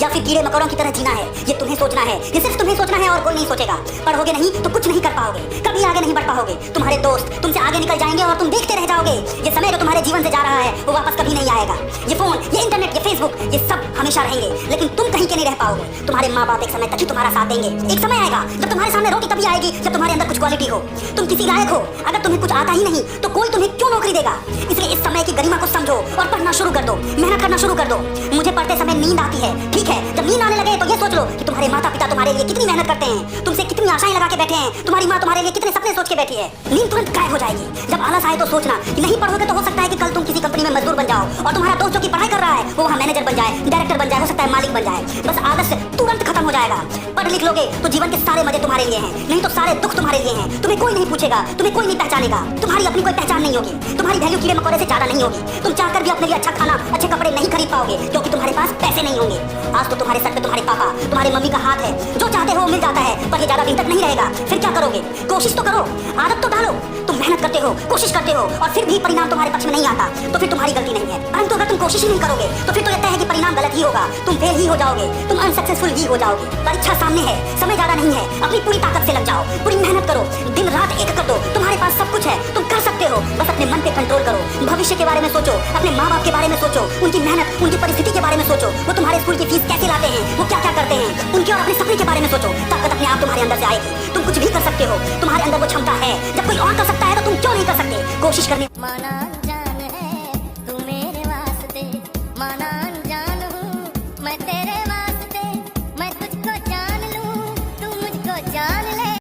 या फिर कीड़े मकोड़ों की तरह जीना है, ये तुम्हें सोचना है, ये सिर्फ तुम्हें सोचना है और कोई नहीं सोचेगा। पढ़ोगे नहीं तो कुछ नहीं कर पाओगे, कभी आगे नहीं बढ़ पाओगे। तुम्हारे दोस्त तुमसे आगे निकल जाएंगे और तुम देखते रह जाओगे। ये समय जो तुम्हारे जीवन से जा रहा है वो वापस कभी नहीं आएगा। ये फोन, ये इंटरनेट, ये फेसबुक, ये सब हमेशा रहेंगे, लेकिन तुम कहीं के नहीं रह पाओगे। तुम्हारे माँ बाप एक समय तक ही तुम्हारा साथ देंगे। एक समय आएगा जब तुम्हारे सामने रोटी तभी आएगी जब तुम्हारे अंदर कुछ क्वालिटी हो, तुम किसी लायक हो। अगर तुम्हें कुछ आता ही नहीं तो कोई तुम्हें क्यों नौकरी देगा? इसलिए इस समय की गरिमा को समझो और पढ़ना शुरू कर दो, मेहनत करना शुरू कर दो। मुझे पढ़ते समय नींद आती है, ठीक है, जब नींद आने लगे तो ये सोच लो कि तुम्हारे माता पिता तुम्हारे लिए कितनी मेहनत करते हैं, तुमसे कितनी आशाएं लगा के बैठे हैं, तुम्हारी माँ तुम्हारे लिए कितने सपने सोच के बैठी है। नींद तुरंत गायब हो जाएगी। जब आलस आए तो सोचना कि नहीं पढ़ोगे तो हो सकता है कि कल तुम किसी कंपनी में मजदूर बन जाओ और तुम्हारा दोस्त जो कि पढ़ाई कर रहा है वो वहाँ मैनेजर बन जाए, डायरेक्टर बन जाए, हो सकता है मालिक बन जाए। बस आलस तुरंत खत्म हो जाएगा। पढ़ लिख लोगे तो जीवन के सारे मजे तुम्हारे लिए हैं, नहीं तो सारे दुख तुम्हारे लिए हैं। तुम्हें कोई नहीं पूछेगा, तुम्हें कोई नहीं पहचानेगा, तुम्हारी अपनी कोई पहचान नहीं होगी, तुम्हारी वैल्यू कीड़े मकोड़े से ज्यादा नहीं होगी। तुम चाहकर भी अपने लिए अच्छा खाना, अच्छे कपड़े नहीं खरीद पाओगे क्योंकि तुम्हारे पास पैसे नहीं होंगे। आज तो तुम्हारे सर पे तुम्हारे पापा, तुम्हारे मम्मी का हाथ है, जो चाहते हो मिल जाता है, पर ये ज्यादा दिन तक नहीं रहेगा। फिर क्या करोगे? कोशिश तो करो, आदत तो डालो। तुम मेहनत करते हो, कोशिश करते हो और फिर भी परिणाम तुम्हारे पक्ष में नहीं आता तो फिर तुम्हारी गलती नहीं है। परंतु अगर तुम कोशिश ही नहीं करोगे तो फिर तो लगता है कि परिणाम गलत ही होगा, तुम फेल ही हो जाओगे, तुम अनसक्सेसफुल ही हो जाओगे। परीक्षा सामने है, समय ज्यादा नहीं है, अपनी पूरी ताकत से लग जाओ, पूरी मेहनत करो, दिन रात एक कर दो। तुम्हारे पास सब कुछ है, तुम कर सकते हो, बस अपने मन पे कंट्रोल करो। भविष्य के बारे में सोचो, अपने माँ बाप के बारे में सोचो, उनकी मेहनत, उनकी परिस्थिति के बारे में सोचो, वो तुम्हारे स्कूल की फीस कैसे लाते हैं, वो क्या क्या करते हैं, उनके और अपने सपने के बारे में सोचो। ताकत अपने आप तुम्हारे अंदर से आएगी, तुम कुछ भी कर सकते हो, तुम्हारे अंदर वो क्षमता है। जब कोई और कर सकता है तो तुम क्यों नहीं कर सकते? कोशिश करने